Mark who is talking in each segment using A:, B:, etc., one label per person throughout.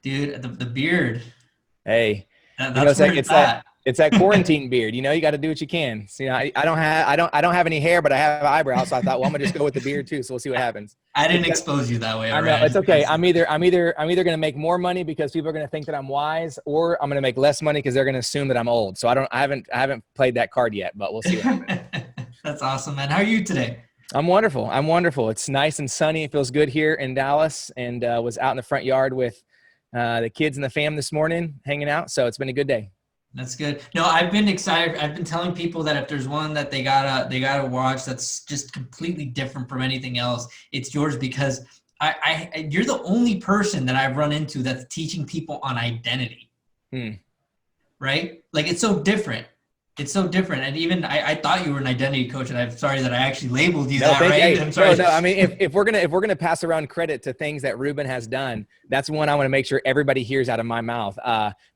A: Dude, the beard.
B: Hey,
A: That's
B: it's
A: where
B: like
A: it's at.
B: it's that quarantine beard. You got to do what you can. So, I don't have any hair, but I have eyebrows. So I thought, well, I'm gonna just go with the beard too. So we'll see what happens.
A: I
B: It's
A: didn't
B: got,
A: expose you that way, all
B: I know
A: right? I
B: it's
A: just
B: okay.
A: messed with
B: I'm either gonna make more money because people are gonna think that I'm wise, or I'm gonna make less money because they're gonna assume that I'm old. So I haven't played that card yet, but we'll see what happens.
A: it. That's awesome, man. How are you today?
B: I'm wonderful. I'm wonderful. It's nice and sunny. It feels good here in Dallas, and was out in the front yard with the kids and the fam this morning, hanging out. So it's been a good day.
A: That's good. No, I've been excited. I've been telling people that if there's one that they gotta watch that's just completely different from anything else, it's yours because you're the only person that I've run into that's teaching people on identity.
B: Hmm.
A: Right? Like it's so different. It's so different. And even I thought you were an identity coach, and I'm sorry that I actually labeled you
B: No,
A: that,
B: thank you.
A: right?
B: Hey,
A: I'm sorry.
B: no. I mean, if we're gonna pass around credit to things that Ruben has done, that's one I want to make sure everybody hears out of my mouth.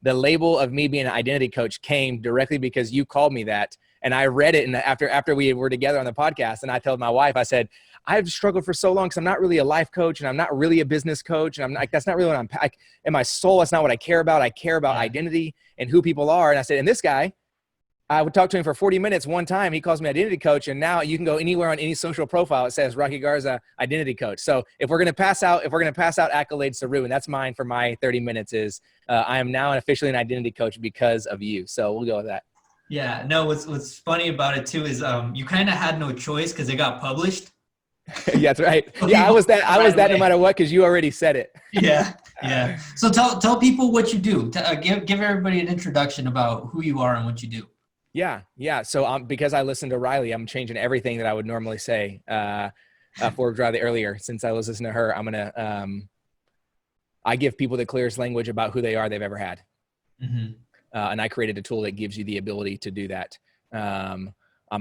B: The label of me being an identity coach came directly because you called me that, and I read it. And after we were together on the podcast, and I told my wife, I said, I've struggled for so long because I'm not really a life coach, and I'm not really a business coach, and I'm like, that's not really what I'm like, in my soul. That's not what I care about. I care about identity and who people are. And I said, and this guy, I would talk to him for 40 minutes one time. He calls me identity coach. And now you can go anywhere on any social profile. It says Rocky Garza, identity coach. So if we're going to pass out accolades to Ruben, that's mine for my 30 minutes is I am now officially an identity coach because of you. So we'll go with that.
A: Yeah, no, what's funny about it too is you kind of had no choice because it got published.
B: Yeah, that's right.
A: So
B: Yeah, I
A: people
B: was that
A: right
B: no
A: away.
B: matter what, because you already said it.
A: Yeah, yeah. So tell people what you do. Give everybody an introduction about who you are and what you do.
B: Yeah. So because I listened to Riley, I'm changing everything that I would normally say for Riley earlier. Since I was listening to her, I'm gonna I give people the clearest language about who they are they've ever had.
A: Mm-hmm.
B: And I created a tool that gives you the ability to do that. I'm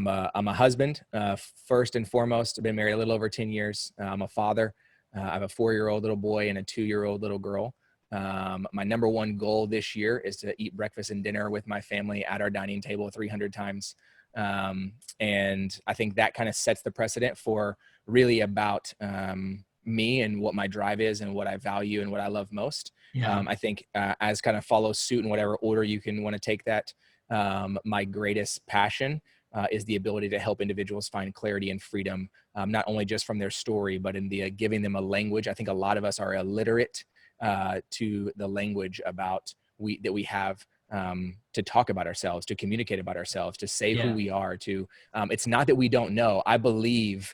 B: a husband, first and foremost. I've been married a little over 10 years. I'm a father. I have a 4-year-old little boy and a 2-year-old little girl. My number one goal this year is to eat breakfast and dinner with my family at our dining table 300 times. And I think that kind of sets the precedent for really about me and what my drive is and what I value and what I love most.
A: Yeah.
B: I think as kind of follows suit in whatever order you can want to take that. My greatest passion is the ability to help individuals find clarity and freedom, not only just from their story, but in the giving them a language. I think a lot of us are illiterate to the language about that we have to talk about ourselves, to communicate about ourselves, to say who we are. It's not that we don't know. I believe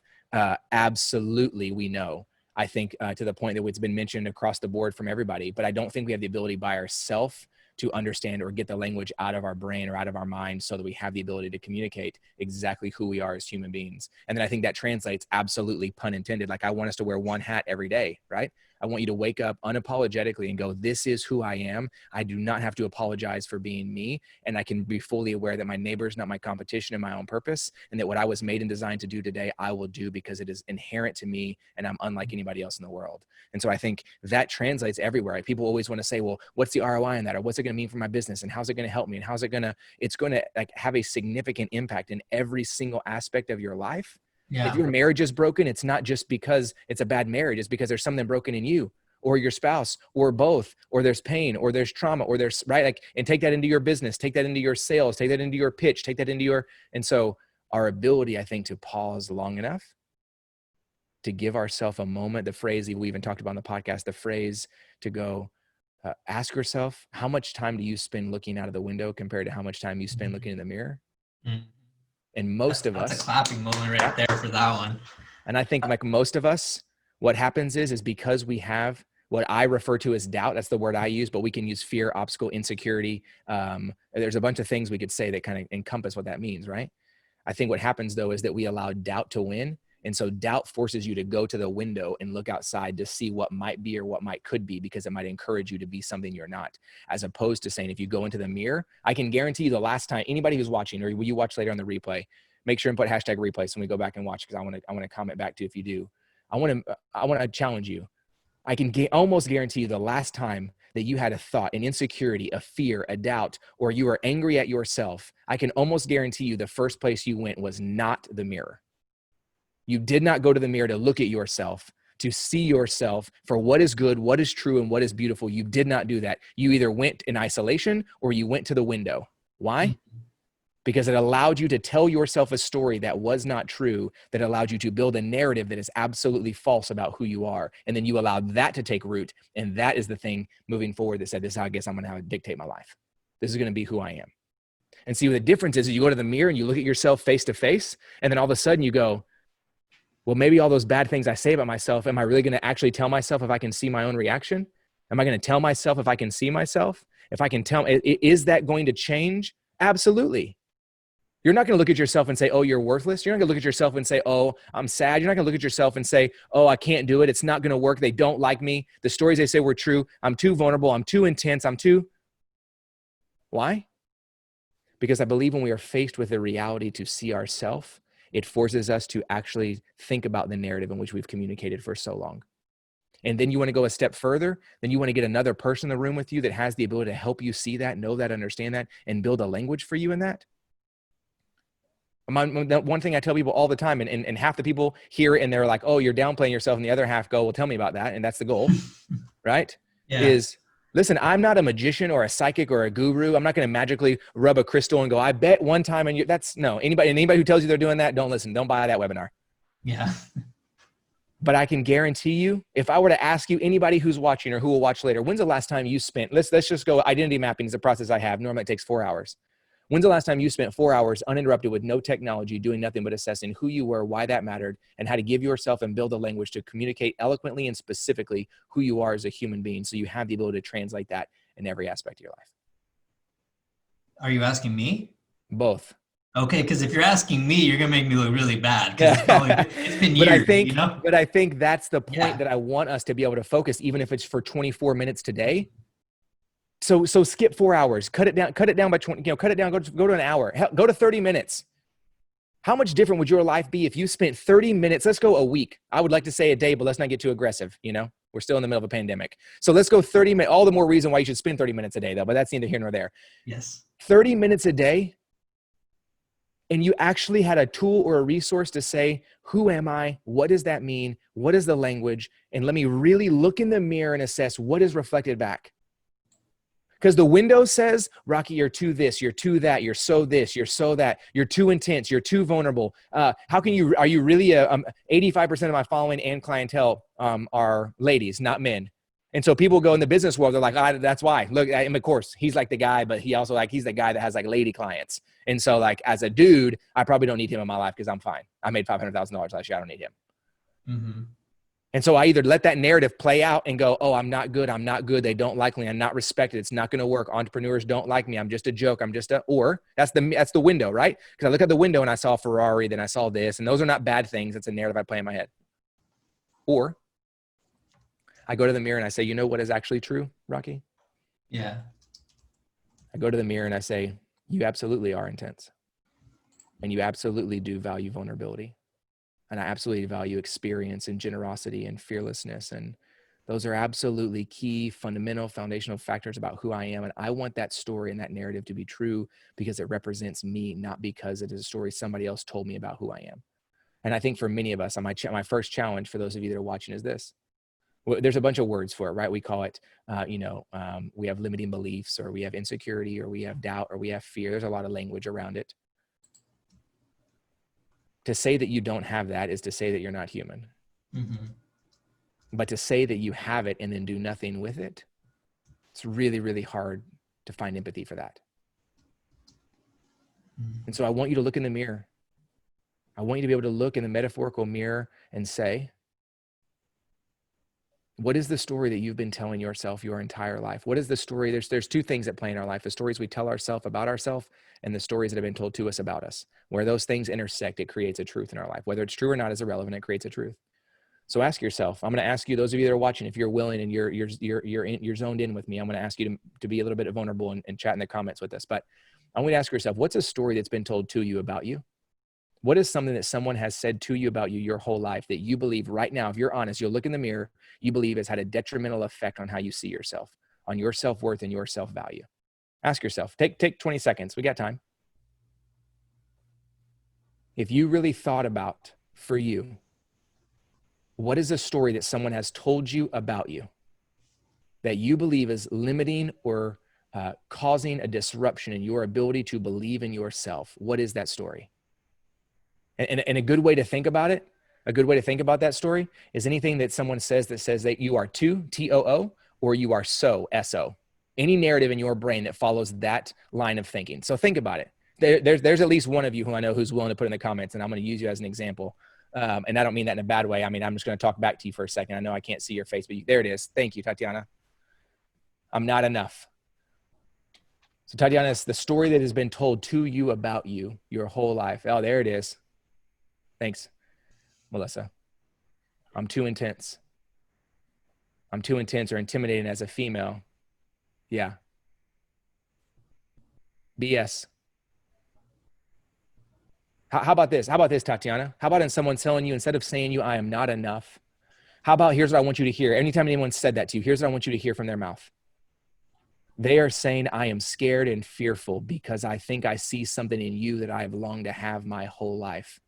B: absolutely we know. I think to the point that it's been mentioned across the board from everybody, but I don't think we have the ability by ourselves to understand or get the language out of our brain or out of our mind so that we have the ability to communicate exactly who we are as human beings. And then I think that translates absolutely, pun intended. Like I want us to wear one hat every day, right? I want you to wake up unapologetically and go, this is who I am. I do not have to apologize for being me. And I can be fully aware that my neighbor is not my competition and my own purpose. And that what I was made and designed to do today, I will do because it is inherent to me and I'm unlike anybody else in the world. And so I think that translates everywhere. People always want to say, well, what's the ROI on that? Or what's it going to mean for my business? And how's it going to help me? And how's it going to, it's going to like have a significant impact in every single aspect of your life.
A: Yeah.
B: If your marriage is broken, it's not just because it's a bad marriage. It's because there's something broken in you or your spouse or both, or there's pain or there's trauma or there's right. Like, and take that into your business, take that into your sales, take that into your pitch, take that into your, and so our ability, I think, to pause long enough to give ourselves a moment, the phrase we even talked about on the podcast, the phrase to go, ask yourself, how much time do you spend looking out of the window compared to how much time you spend looking in the mirror?
A: Mm-hmm.
B: And most of us,
A: that's a clapping moment right there for that one.
B: And I think like most of us, what happens is because we have what I refer to as doubt. That's the word I use, but we can use fear, obstacle, insecurity. There's a bunch of things we could say that kind of encompass what that means, right? I think what happens though is that we allow doubt to win. And so doubt forces you to go to the window and look outside to see what might be or what might could be, because it might encourage you to be something you're not, as opposed to saying, if you go into the mirror, I can guarantee you the last time anybody who's watching, or will you watch later on the replay, make sure and put hashtag replay so when we go back and watch, because I want to comment back to you if you do. I want to challenge you. I can almost guarantee you the last time that you had a thought, an insecurity, a fear, a doubt, or you were angry at yourself, I can almost guarantee you the first place you went was not the mirror. You did not go to the mirror to look at yourself, to see yourself for what is good, what is true, and what is beautiful. You did not do that. You either went in isolation or you went to the window. Why? Because it allowed you to tell yourself a story that was not true, that allowed you to build a narrative that is absolutely false about who you are. And then you allowed that to take root. And that is the thing moving forward that said, this is how I guess I'm going to dictate my life. This is going to be who I am. And see what the difference is you go to the mirror and you look at yourself face to face, and then all of a sudden you go, well, maybe all those bad things I say about myself, am I really going to actually tell myself if I can see my own reaction? Am I going to tell myself if I can see myself? If I can tell, is that going to change? Absolutely. You're not going to look at yourself and say, oh, you're worthless. You're not going to look at yourself and say, oh, I'm sad. You're not going to look at yourself and say, oh, I can't do it. It's not going to work. They don't like me. The stories they say were true. I'm too vulnerable. I'm too intense. Why? Because I believe when we are faced with the reality to see ourselves, it forces us to actually think about the narrative in which we've communicated for so long. And then you want to go a step further, then you want to get another person in the room with you that has the ability to help you see that, know that, understand that, and build a language for you in that. One thing I tell people all the time, and half the people hear it and they're like, oh, you're downplaying yourself, and the other half go, well, tell me about that. And that's the goal, right?
A: Yeah.
B: Is, listen, I'm not a magician or a psychic or a guru. I'm not going to magically rub a crystal and go, I bet one time, and that's no, anybody who tells you they're doing that, don't listen, don't buy that webinar.
A: Yeah.
B: But I can guarantee you, if I were to ask you, anybody who's watching or who will watch later, when's the last time you spent, let's just go, identity mapping is a process I have. Normally it takes 4 hours. When's the last time you spent 4 hours uninterrupted with no technology, doing nothing but assessing who you were, why that mattered, and how to give yourself and build a language to communicate eloquently and specifically who you are as a human being, so you have the ability to translate that in every aspect of your life?
A: Are you asking me?
B: Both.
A: Okay, because if you're asking me, you're gonna make me look really bad, because it's been years.
B: But I think that's the point that I want us to be able to focus, even if it's for 24 minutes today. So skip 4 hours, cut it down by 20, cut it down, go to an hour, go to 30 minutes. How much different would your life be if you spent 30 minutes, let's go a week. I would like to say a day, but let's not get too aggressive. We're still in the middle of a pandemic. So let's go 30 minutes, all the more reason why you should spend 30 minutes a day though, but that's neither here nor there.
A: Yes.
B: 30 minutes a day. And you actually had a tool or a resource to say, who am I? What does that mean? What is the language? And let me really look in the mirror and assess what is reflected back. Because the window says, Rocky, you're too this, you're too that, you're so this, you're so that, you're too intense, you're too vulnerable. Are you really 85% of my following and clientele are ladies, not men. And so people go in the business world, they're like, that's why. Look, and of course, he's like the guy, but he also he's the guy that has like lady clients. And so like as a dude, I probably don't need him in my life because I'm fine. I made $500,000 last year. I don't need him. Mm-hmm. And so I either let that narrative play out and go, oh, I'm not good. They don't like me. I'm not respected. It's not going to work. Entrepreneurs don't like me. I'm just a joke. Or that's the window, right? Because I look at the window and I saw a Ferrari, then I saw this, and those are not bad things. It's a narrative I play in my head. Or I go to the mirror and I say, you know what is actually true, Rocky?
A: Yeah.
B: I go to the mirror and I say, you absolutely are intense. And you absolutely do value vulnerability. And I absolutely value experience and generosity and fearlessness. And those are absolutely key, fundamental, foundational factors about who I am. And I want that story and that narrative to be true because it represents me, not because it is a story somebody else told me about who I am. And I think for many of us, my first challenge for those of you that are watching is this. Well, there's a bunch of words for it, right? We call it, we have limiting beliefs, or we have insecurity, or we have doubt, or we have fear. There's a lot of language around it. To say that you don't have that is to say that you're not human. Mm-hmm. But to say that you have it and then do nothing with it, it's really, really hard to find empathy for that. Mm-hmm. And so I want you to look in the mirror. I want you to be able to look in the metaphorical mirror and say, what is the story that you've been telling yourself your entire life? What is the story? There's two things at play in our life: the stories we tell ourselves about ourselves and the stories that have been told to us about us. Where those things intersect, it creates a truth in our life. Whether it's true or not is irrelevant. It creates a truth. So ask yourself. I'm going to ask you, those of you that are watching, if you're willing and you're zoned in with me, I'm going to ask you to be a little bit vulnerable and chat in the comments with us. But I'm going to ask yourself, what's a story that's been told to you about you? What is something that someone has said to you about you your whole life that you believe right now, if you're honest, you'll look in the mirror, you believe has had a detrimental effect on how you see yourself, on your self-worth and your self-value? Ask yourself, take 20 seconds. We got time. If you really thought about, for you, What is a story that someone has told you about you that you believe is limiting or causing a disruption in your ability to believe in yourself? What is that story? And a good way to think about it, a good way to think about that story is anything that someone says that you are too, T-O-O, or you are so, S-O. Any narrative in your brain that follows that line of thinking. So think about it. There's at least one of you who I know who's willing to put in the comments, and I'm going to use you as an example. And I don't mean that in a bad way. I mean, I'm just going to talk back to you for a second. I know I can't see your face, but there it is. Thank you, Tatiana. I'm not enough. So Tatiana, it's the story that has been told to you about you your whole life. Oh, there it is. Thanks, Melissa. I'm too intense. I'm too intense or intimidating as a female. Yeah. BS. How about this? How about this, Tatiana? How about in someone telling you, instead of saying you, I am not enough, how about here's what I want you to hear. Anytime anyone said that to you, here's what I want you to hear from their mouth. They are saying, I am scared and fearful because I think I see something in you that I have longed to have my whole life.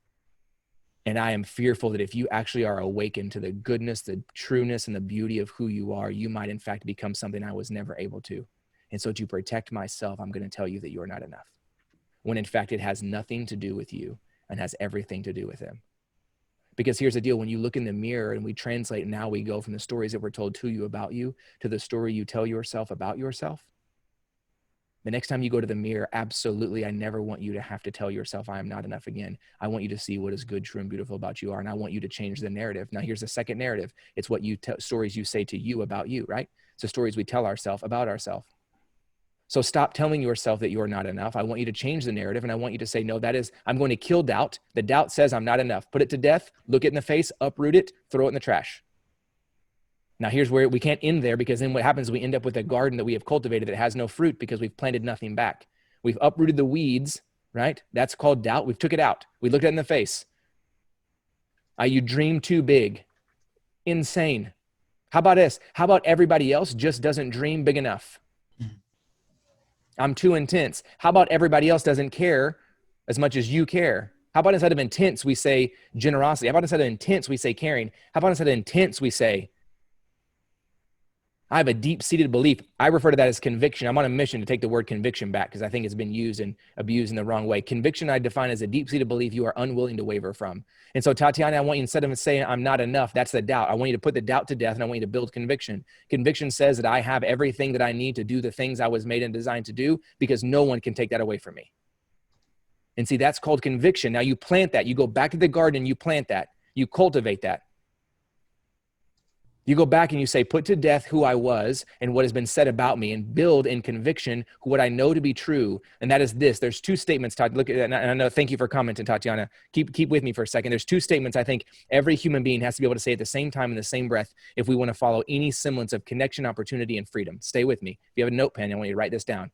B: And I am fearful that if you actually are awakened to the goodness, the trueness, and the beauty of who you are, you might in fact become something I was never able to. And so to protect myself, I'm going to tell you that you're not enough. When in fact, it has nothing to do with you and has everything to do with him. Because here's the deal. When you look in the mirror and we translate, now we go from the stories that were told to you about you to the story you tell yourself about yourself. The next time you go to the mirror, absolutely, I never want you to have to tell yourself I am not enough again. I want you to see what is good, true, and beautiful about you are, and I want you to change the narrative. Now, here's the second narrative. It's what you tell, stories you say to you about you, right? It's the stories we tell ourselves about ourselves. So stop telling yourself that you're not enough. I want you to change the narrative, and I want you to say, no, that is, I'm going to kill doubt. The doubt says I'm not enough. Put it to death, look it in the face, uproot it, throw it in the trash. Now, here's where we can't end there, because then what happens is we end up with a garden that we have cultivated that has no fruit because we've planted nothing back. We've uprooted the weeds, right? That's called doubt. We've took it out. We looked it in the face. You dream too big. Insane. How about this? How about everybody else just doesn't dream big enough? I'm too intense. How about everybody else doesn't care as much as you care? How about instead of intense, we say generosity? How about instead of intense, we say caring? How about instead of intense, we say, I have a deep-seated belief. I refer to that as conviction. I'm on a mission to take the word conviction back because I think it's been used and abused in the wrong way. Conviction I define as a deep-seated belief you are unwilling to waver from. And so, Tatiana, I want you, instead of saying I'm not enough, that's the doubt. I want you to put the doubt to death, and I want you to build conviction. Conviction says that I have everything that I need to do the things I was made and designed to do because no one can take that away from me. And see, that's called conviction. Now you plant that. You go back to the garden and you plant that. You cultivate that. You go back and you say, put to death who I was and what has been said about me, and build in conviction what I know to be true. And that is this. There's two statements, Todd. Look at that. And I know, thank you for commenting, Tatiana. Keep with me for a second. There's two statements I think every human being has to be able to say at the same time in the same breath if we want to follow any semblance of connection, opportunity, and freedom. Stay with me. If you have a notepad, I want you to write this down.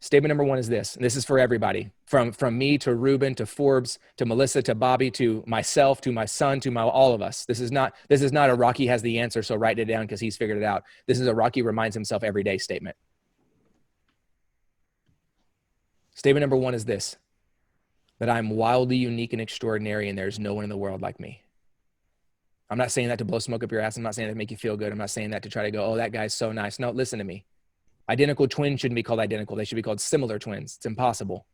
B: Statement number one is this, and this is for everybody, from me to Ruben to Forbes to Melissa to Bobby to myself to my son to all of us. This is not a Rocky has the answer, so write it down because he's figured it out. This is a Rocky reminds himself every day statement. Statement number one is this, that I'm wildly unique and extraordinary and there's no one in the world like me. I'm not saying that to blow smoke up your ass. I'm not saying that to make you feel good. I'm not saying that to try to go, oh, that guy's so nice. No, listen to me. Identical twins shouldn't be called identical. They should be called similar twins. It's impossible.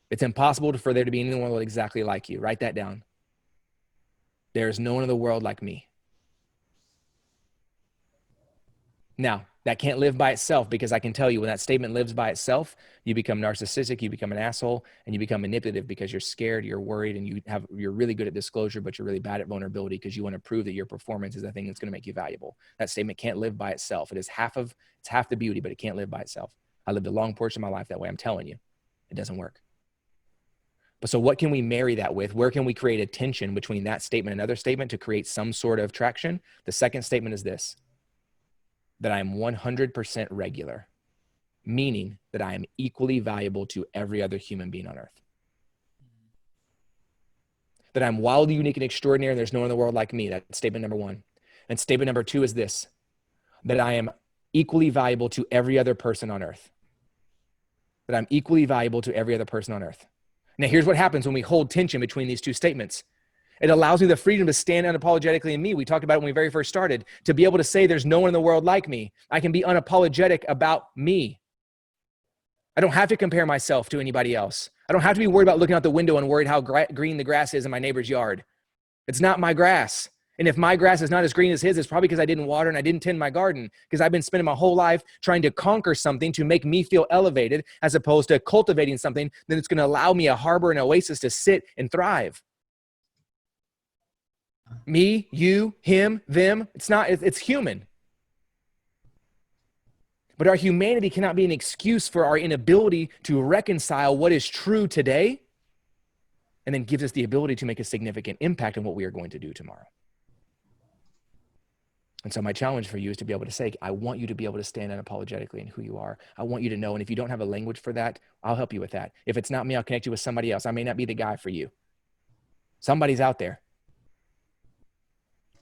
B: It's impossible for there to be anyone in the world exactly like you. Write that down. There is no one in the world like me. Now, that can't live by itself, because I can tell you when that statement lives by itself, you become narcissistic, you become an asshole, and you become manipulative because you're scared, you're worried, and you're really good at disclosure, but you're really bad at vulnerability because you want to prove that your performance is the thing that's going to make you valuable. That statement can't live by itself. It's half the beauty, but it can't live by itself. I lived a long portion of my life that way. I'm telling you, it doesn't work. But so what can we marry that with? Where can we create a tension between that statement and another statement to create some sort of traction? The second statement is this, that I am 100% regular, meaning that I am equally valuable to every other human being on earth. That I'm wildly unique and extraordinary and there's no one in the world like me. That's statement number one. And statement number two is this, that I am equally valuable to every other person on earth. That I'm equally valuable to every other person on earth. Now, here's what happens when we hold tension between these two statements. It allows me the freedom to stand unapologetically in me. We talked about it when we very first started, to be able to say there's no one in the world like me. I can be unapologetic about me. I don't have to compare myself to anybody else. I don't have to be worried about looking out the window and worried how green the grass is in my neighbor's yard. It's not my grass. And if my grass is not as green as his, it's probably because I didn't water and I didn't tend my garden, because I've been spending my whole life trying to conquer something to make me feel elevated, as opposed to cultivating something that's going to allow me a harbor and oasis to sit and thrive. Me, you, him, them, it's human. But our humanity cannot be an excuse for our inability to reconcile what is true today, and then gives us the ability to make a significant impact on what we are going to do tomorrow. And so my challenge for you is to be able to say, I want you to be able to stand unapologetically in who you are. I want you to know, and if you don't have a language for that, I'll help you with that. If it's not me, I'll connect you with somebody else. I may not be the guy for you. Somebody's out there.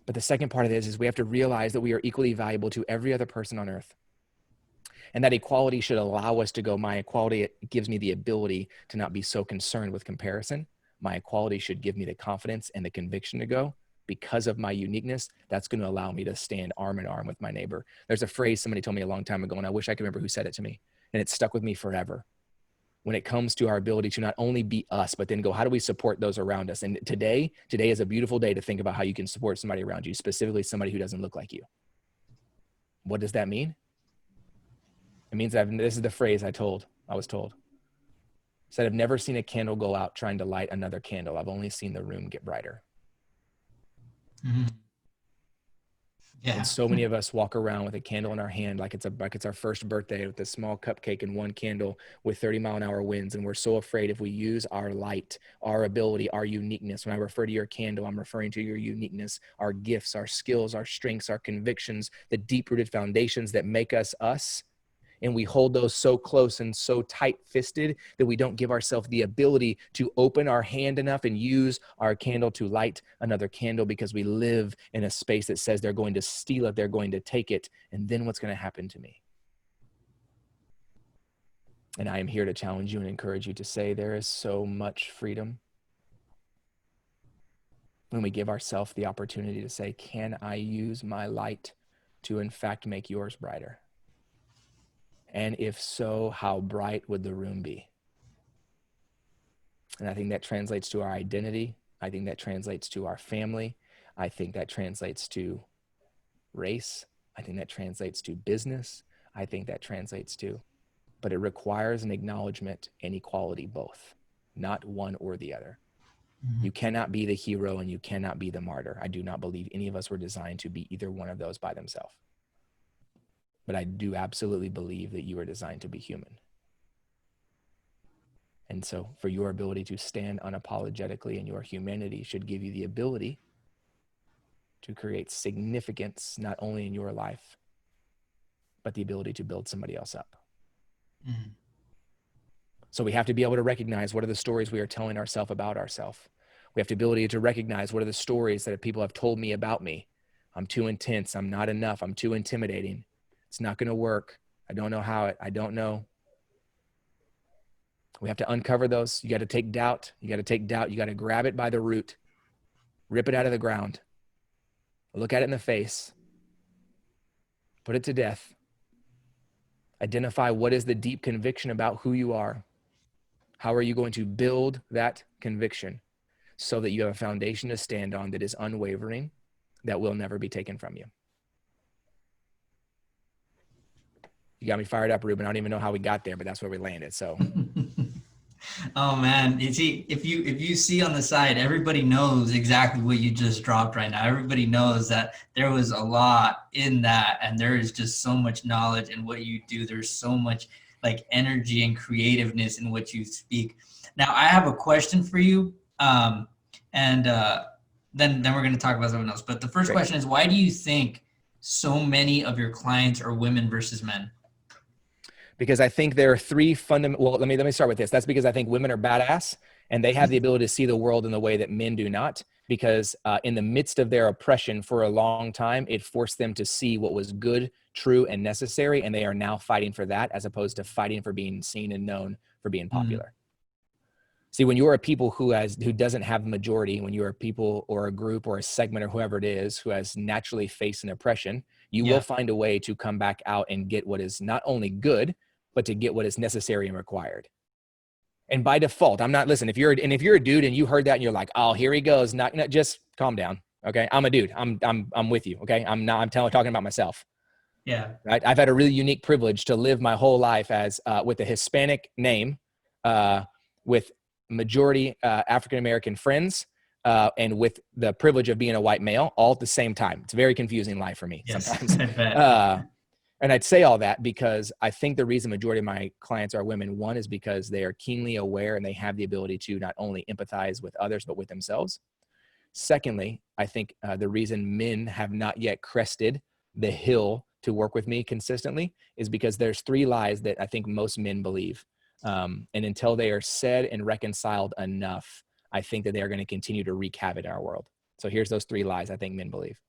B: But the second part of this is we have to realize that we are equally valuable to every other person on earth. And that equality should allow us to go, my equality gives me the ability to not be so concerned with comparison. My equality should give me the confidence and the conviction to go, because of my uniqueness, that's going to allow me to stand arm in arm with my neighbor. There's a phrase somebody told me a long time ago, and I wish I could remember who said it to me, and it stuck with me forever. When it comes to our ability to not only be us, but then go, how do we support those around us? And today is a beautiful day to think about how you can support somebody around you, specifically somebody who doesn't look like you. What does that mean? It means this is the phrase I was told. It said, I've never seen a candle go out trying to light another candle. I've only seen the room get brighter.
A: Mm-hmm. Yeah.
B: And so many of us walk around with a candle in our hand like it's our first birthday, with a small cupcake and one candle with 30-mile-an-hour winds. And we're so afraid if we use our light, our ability, our uniqueness. When I refer to your candle, I'm referring to your uniqueness, our gifts, our skills, our strengths, our convictions, the deep-rooted foundations that make us us. And we hold those so close and so tight-fisted that we don't give ourselves the ability to open our hand enough and use our candle to light another candle, because we live in a space that says they're going to steal it, they're going to take it, and then what's going to happen to me? And I am here to challenge you and encourage you to say there is so much freedom when we give ourselves the opportunity to say, can I use my light to in fact make yours brighter? And if so, how bright would the room be? And I think that translates to our identity. I think that translates to our family. I think that translates to race. I think that translates to business. I think that translates to, but it requires an acknowledgement and equality both, not one or the other. Mm-hmm. You cannot be the hero and you cannot be the martyr. I do not believe any of us were designed to be either one of those by themselves. But I do absolutely believe that you are designed to be human. And so for your ability to stand unapologetically in your humanity should give you the ability to create significance, not only in your life, but the ability to build somebody else up. Mm-hmm. So we have to be able to recognize what are the stories we are telling ourselves about ourselves. We have the ability to recognize what are the stories that people have told me about me. I'm too intense. I'm not enough. I'm too intimidating. It's not going to work. I don't know how I don't know. We have to uncover those. You got to take doubt. You got to grab it by the root, rip it out of the ground, look at it in the face, put it to death. Identify what is the deep conviction about who you are. How are you going to build that conviction so that you have a foundation to stand on that is unwavering, that will never be taken from you? You got me fired up, Ruben. I don't even know how we got there, but that's where we landed. So,
A: oh man, you see, if you see on the side, everybody knows exactly what you just dropped right now. Everybody knows that there was a lot in that, and there is just so much knowledge in what you do. There's so much like energy and creativeness in what you speak. Now, I have a question for you, and then we're going to talk about something else. But the first question is, why do you think so many of your clients are women versus men?
B: Because I think there are three fundamental, well, let me start with this. That's because I think women are badass and they have the ability to see the world in the way that men do not, because in the midst of their oppression for a long time, it forced them to see what was good, true, and necessary. And they are now fighting for that as opposed to fighting for being seen and known for being popular. See, when you're a people who doesn't have majority, when you're a people or a group or a segment or whoever it is who has naturally faced an oppression, you will
A: Yeah.
B: find a way to come back out and get what is not only good, but to get what is necessary and required. And by default, I'm not, listen, if you're a dude and you heard that and you're like, oh, here he goes, not just calm down. Okay. I'm a dude. I'm with you. Okay. I'm talking about myself.
A: Yeah.
B: Right. I've had a really unique privilege to live my whole life as with a Hispanic name, with majority African-American friends, and with the privilege of being a white male all at the same time. It's a very confusing life for me
A: Yes.
B: sometimes.
A: I bet.
B: And I'd say all that because I think the reason majority of my clients are women, one is because they are keenly aware and they have the ability to not only empathize with others, but with themselves. Secondly, I think the reason men have not yet crested the hill to work with me consistently is because there's 3 lies that I think most men believe. And until they are said and reconciled enough, I think that they are going to continue to wreak havoc in our world. So here's those 3 lies I think men believe.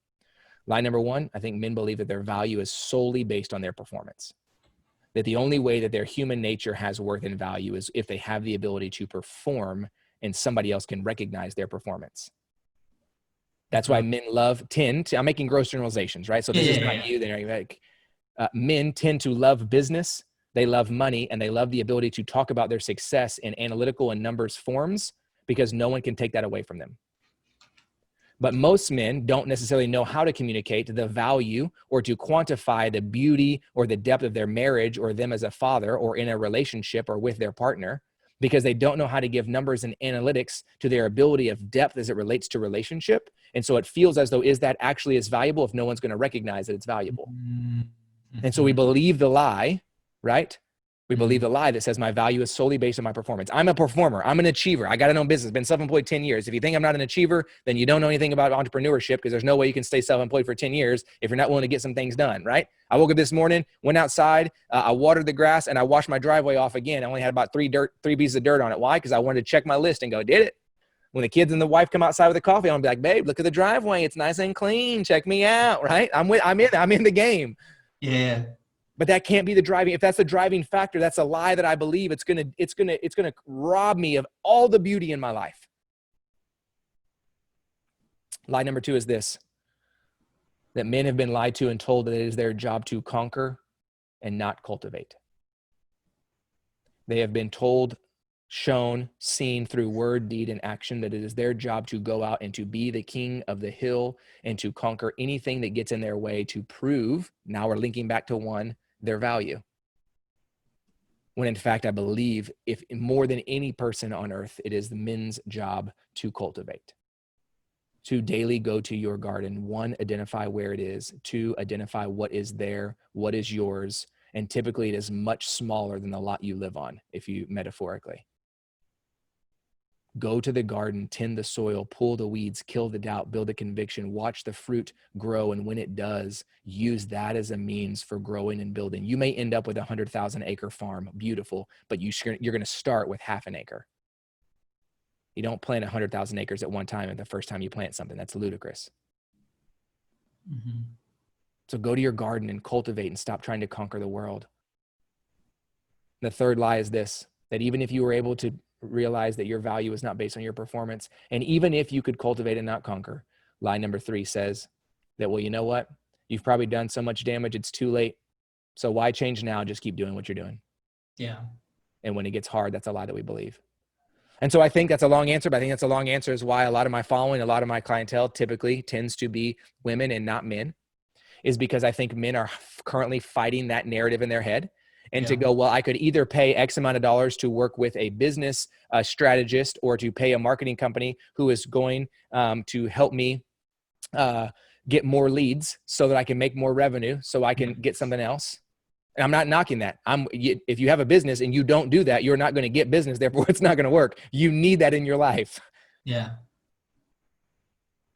B: Lie number 1, I think men believe that their value is solely based on their performance. That the only way that their human nature has worth and value is if they have the ability to perform and somebody else can recognize their performance. That's why men I'm making gross generalizations, right? So this is not you. Men tend to love business. They love money, and they love the ability to talk about their success in analytical and numbers forms because no one can take that away from them. But most men don't necessarily know how to communicate the value or to quantify the beauty or the depth of their marriage or them as a father or in a relationship or with their partner because they don't know how to give numbers and analytics to their ability of depth as it relates to relationship. And so it feels as though, is that actually as valuable if no one's going to recognize that it's valuable?
A: Mm-hmm.
B: And so we believe the lie, right? We
A: Mm-hmm.
B: believe the lie that says my value is solely based on my performance. I'm a performer. I'm an achiever. I got to know business. Been self-employed 10 years. If you think I'm not an achiever, then you don't know anything about entrepreneurship because there's no way you can stay self-employed for 10 years if you're not willing to get some things done, right? I woke up this morning, went outside, I watered the grass, and I washed my driveway off again. I only had about 3 pieces of dirt on it. Why? Because I wanted to check my list and go, did it? When the kids and the wife come outside with the coffee, I'm gonna be like, babe, look at the driveway. It's nice and clean. Check me out, right? I'm in the game.
A: Yeah.
B: But that can't be the driving. If that's the driving factor, that's a lie that I believe. It's gonna rob me of all the beauty in my life. Lie number 2 is this: that men have been lied to and told that it is their job to conquer and not cultivate. They have been told, shown, seen through word, deed, and action that it is their job to go out and to be the king of the hill and to conquer anything that gets in their way to prove, now we're linking back to 1, their value. When in fact, I believe if more than any person on earth, it is the men's job to cultivate, to daily go to your garden. 1, identify where it is. 2, identify what is there, what is yours. And typically it is much smaller than the lot you live on, if you metaphorically. Go to the garden, tend the soil, pull the weeds, kill the doubt, build a conviction, watch the fruit grow. And when it does, use that as a means for growing and building. You may end up with a 100,000 acre farm, beautiful, but you're going to start with half an acre. You don't plant 100,000 acres at one time and the first time you plant something. That's ludicrous.
A: Mm-hmm.
B: So go to your garden and cultivate and stop trying to conquer the world. The 3rd lie is this: that even if you were able to realize that your value is not based on your performance, and even if you could cultivate and not conquer, lie number 3 says that, well, you know what? You've probably done so much damage, it's too late. So why change now? Just keep doing what you're doing.
A: Yeah.
B: And when it gets hard, that's a lie that we believe. And so I think that's a long answer, but I think that's a long answer is why a lot of my following, a lot of my clientele typically tends to be women and not men, is because I think men are currently fighting that narrative in their head. And to go, well, I could either pay X amount of dollars to work with a business strategist or to pay a marketing company who is going to help me get more leads so that I can make more revenue so I can get something else. And I'm not knocking that. If you have a business and you don't do that, you're not going to get business. Therefore, it's not going to work. You need that in your life.
A: Yeah.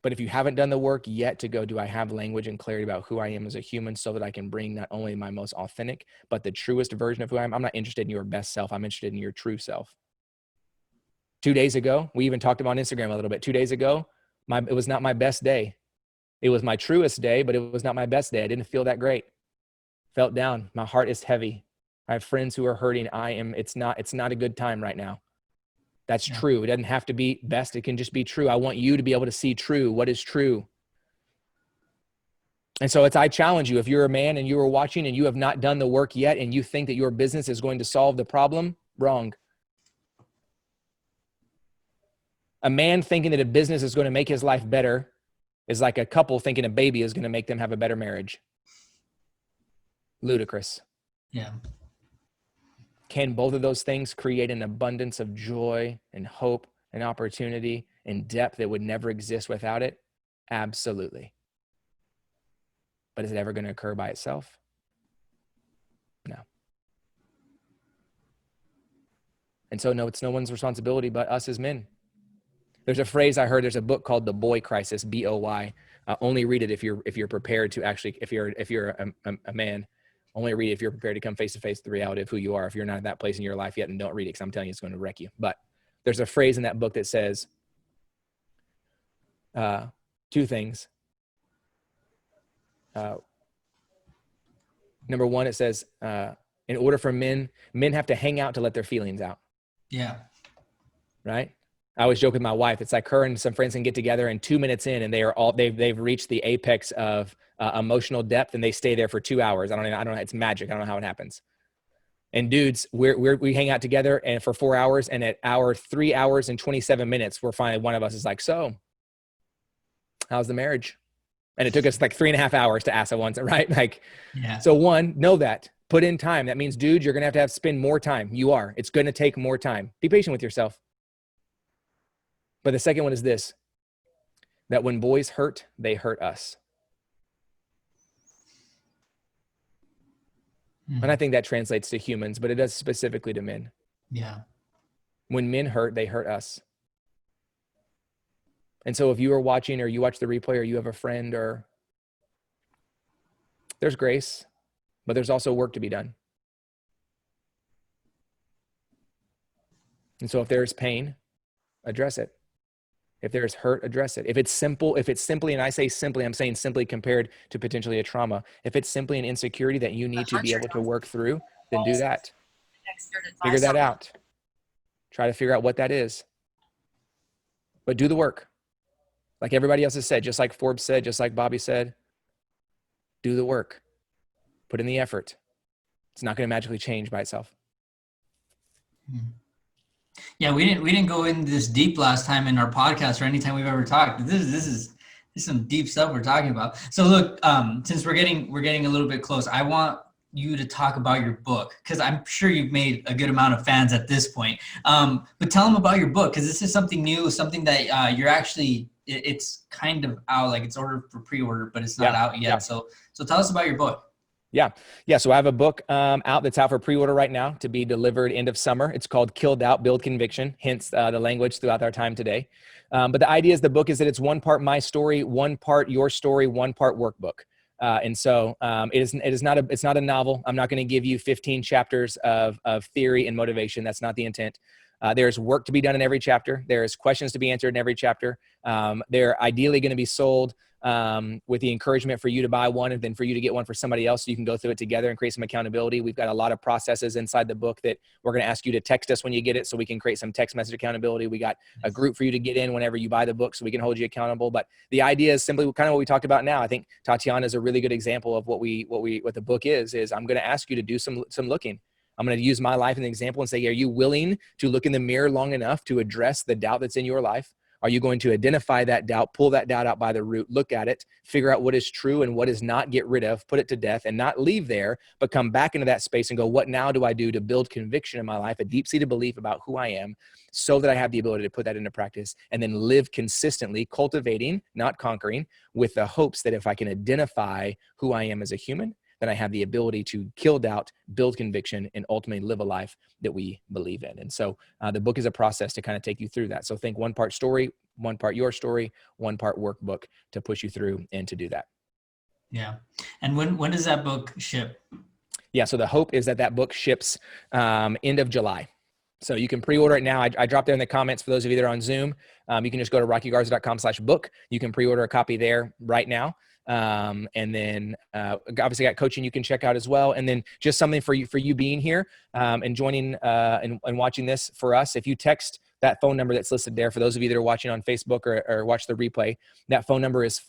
B: But if you haven't done the work yet to go, do I have language and clarity about who I am as a human so that I can bring not only my most authentic, but the truest version of who I am? I'm not interested in your best self. I'm interested in your true self. 2 days ago, we even talked about Instagram a little bit. 2 days ago, it was not my best day. It was my truest day, but it was not my best day. I didn't feel that great. Felt down. My heart is heavy. I have friends who are hurting. It's not a good time right now. That's true. It doesn't have to be best. It can just be true. I want you to be able to see true. What is true? And so I challenge you, if you're a man and you are watching and you have not done the work yet and you think that your business is going to solve the problem, wrong. A man thinking that a business is going to make his life better is like a couple thinking a baby is going to make them have a better marriage. Ludicrous.
A: Yeah.
B: Can both of those things create an abundance of joy and hope and opportunity and depth that would never exist without it? Absolutely. But is it ever going to occur by itself? No. And so, no, it's no one's responsibility but us as men. There's a phrase I heard, there's a book called The Boy Crisis, B-O-Y. Only read it if you're prepared to actually, if you're a man, only read it if you're prepared to come face to face with the reality of who you are. If you're not at that place in your life yet, and don't read it, because I'm telling you, it's going to wreck you. But there's a phrase in that book that says two things. Number one, it says, in order for men have to hang out to let their feelings out.
A: Yeah.
B: Right? I always joke with my wife. It's like her and some friends can get together, and 2 minutes in, and they've reached the apex of emotional depth, and they stay there for 2 hours. I don't know. It's magic. I don't know how it happens. And dudes, we hang out together and for 4 hours, and at 3 hours and 27 minutes, we're finally, one of us is like, so how's the marriage? And it took us like 3.5 hours to ask at once, right? Like, yeah. So one, know that. Put in time. That means, dude, you're going to have to spend more time. You are. It's going to take more time. Be patient with yourself. But the second one is this, that when boys hurt, they hurt us. And I think that translates to humans, but it does specifically to men.
A: Yeah.
B: When men hurt, they hurt us. And so if you are watching, or you watch the replay, or you have a friend, or there's grace, but there's also work to be done. And so if there's pain, address it. If there's hurt, address it. If it's simply, and I say simply, I'm saying simply compared to potentially a trauma. If it's simply an insecurity that you need to be able to work through, then do that. Figure that out. Try to figure out what that is. But do the work. Like everybody else has said, just like Forbes said, just like Bobby said, do the work. Put in the effort. It's not going to magically change by itself.
A: Yeah, we didn't go into this deep last time in our podcast or anytime we've ever talked. This is some deep stuff we're talking about. So look, since we're getting a little bit close, I want you to talk about your book, because I'm sure you've made a good amount of fans at this point. But tell them about your book, because this is something new, something that you're actually, it's kind of out, like it's ordered for pre-order, but it's not out yet. Yeah. So tell us about your book.
B: Yeah. So I have a book out that's out for pre-order right now to be delivered end of summer. It's called Killed Out, Build Conviction, hence the language throughout our time today. But the idea is the book is that it's one part my story, one part your story, one part workbook. And so it's not a novel. I'm not going to give you 15 chapters of theory and motivation. That's not the intent. There's work to be done in every chapter. There's questions to be answered in every chapter. They're ideally going to be sold with the encouragement for you to buy one and then for you to get one for somebody else so you can go through it together and create some accountability. We've got a lot of processes inside the book that we're going to ask you to text us when you get it so we can create some text message accountability. We got a group for you to get in whenever you buy the book so we can hold you accountable. But the idea is simply kind of what we talked about now. I think Tatiana is a really good example of what the book is I'm going to ask you to do some looking. I'm going to use my life as an example and say, are you willing to look in the mirror long enough to address the doubt that's in your life? Are you going to identify that doubt, pull that doubt out by the root, look at it, figure out what is true and what is not, get rid of, put it to death, and not leave there, but come back into that space and go, what now do I do to build conviction in my life, a deep-seated belief about who I am, so that I have the ability to put that into practice and then live consistently, cultivating, not conquering, with the hopes that if I can identify who I am as a human, then I have the ability to kill doubt, build conviction, and ultimately live a life that we believe in. And so the book is a process to kind of take you through that. So think one part story, one part your story, one part workbook to push you through and to do that.
A: Yeah. And when does that book ship?
B: Yeah. So the hope is that book ships end of July. So you can pre-order it now. I dropped there in the comments for those of you that are on Zoom. You can just go to rockygarza.com/book. You can pre-order a copy there right now. And then obviously got coaching you can check out as well. And then just something for you being here and joining and watching this for us. If you text that phone number that's listed there, for those of you that are watching on Facebook or watch the replay, that phone number is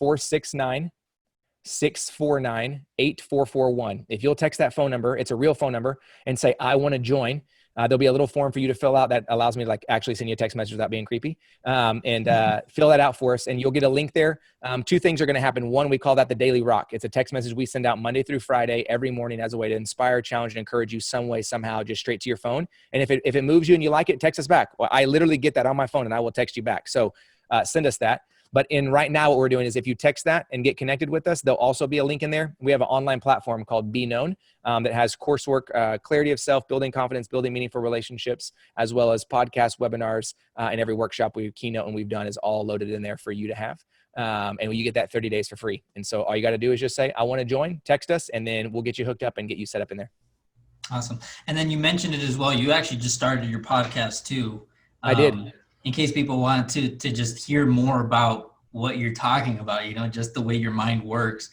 B: 469-649-8441. If you'll text that phone number, it's a real phone number, and say, I want to join, there'll be a little form for you to fill out that allows me to like actually send you a text message without being creepy. Fill that out for us, and you'll get a link there. Two things are going to happen. One, we call that the Daily Rock. It's a text message we send out Monday through Friday every morning as a way to inspire, challenge, and encourage you some way, somehow, just straight to your phone. And if it moves you and you like it, text us back. Well, I literally get that on my phone, and I will text you back. So send us that. But right now, what we're doing is if you text that and get connected with us, there'll also be a link in there. We have an online platform called Be Known that has coursework, clarity of self, building confidence, building meaningful relationships, as well as podcasts, webinars, and every workshop keynote and we've done is all loaded in there for you to have. And you get that 30 days for free. And so all you got to do is just say, I want to join, text us, and then we'll get you hooked up and get you set up in there.
A: Awesome. And then you mentioned it as well. You actually just started your podcast too.
B: I did.
A: In case people want to just hear more about what you're talking about, just the way your mind works.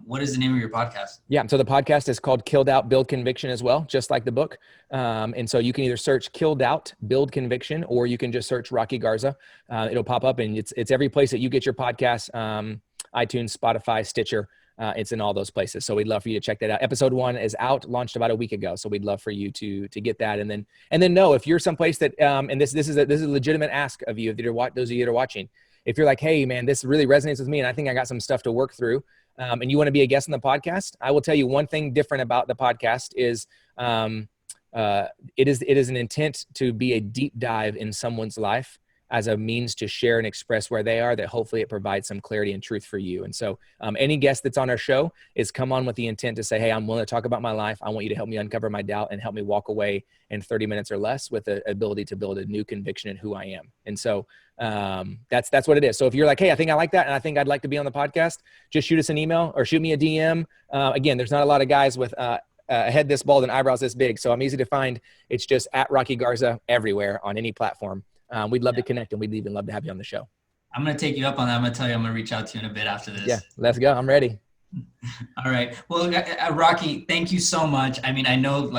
A: What is the name of your podcast?
B: Yeah. So the podcast is called Killed Out, Build Conviction as well, just like the book. And so you can either search Killed Out, Build Conviction, or you can just search Rocky Garza. It'll pop up, and it's every place that you get your podcast, iTunes, Spotify, Stitcher. It's in all those places. So we'd love for you to check that out. Episode 1 is out, launched about a week ago. So we'd love for you to get that. And then know if you're someplace that, and this is a legitimate ask of you, those of you that are watching. If you're like, hey man, this really resonates with me, and I think I got some stuff to work through, and you want to be a guest on the podcast, I will tell you one thing different about the podcast is, it is an intent to be a deep dive in someone's life as a means to share and express where they are, that hopefully it provides some clarity and truth for you. And so any guest that's on our show is come on with the intent to say, hey, I'm willing to talk about my life. I want you to help me uncover my doubt and help me walk away in 30 minutes or less with the ability to build a new conviction in who I am. And so that's what it is. So if you're like, hey, I think I like that, and I think I'd like to be on the podcast, just shoot us an email or shoot me a DM. Again, there's not a lot of guys with a head this bald and eyebrows this big, so I'm easy to find. It's just at Rocky Garza everywhere on any platform. We'd love to connect, and we'd even love to have you on the show.
A: I'm going to take you up on that. I'm going to tell you I'm going to reach out to you in a bit after this.
B: Yeah, let's go. I'm ready.
A: All right. Well, Rocky, thank you so much. I mean, I know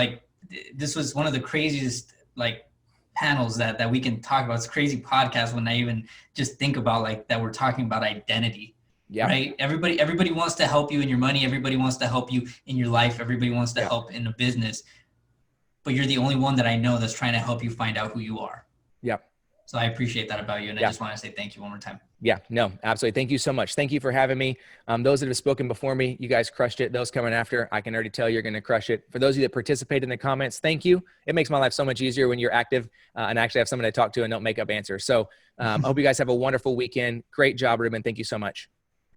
A: this was one of the craziest panels that we can talk about. It's a crazy podcast when I even just think about that we're talking about identity. Yeah. Right. Everybody wants to help you in your money. Everybody wants to help you in your life. Everybody wants to help in a business, but you're the only one that I know that's trying to help you find out who you are. Yeah. So I appreciate that about you. And I just want to say thank you one more time.
B: Yeah, no, absolutely. Thank you so much. Thank you for having me. Those that have spoken before me, you guys crushed it. Those coming after, I can already tell you're going to crush it. For those of you that participate in the comments, thank you. It makes my life so much easier when you're active and actually have someone to talk to and don't make up answers. So I hope you guys have a wonderful weekend. Great job, Ruben. Thank you so much.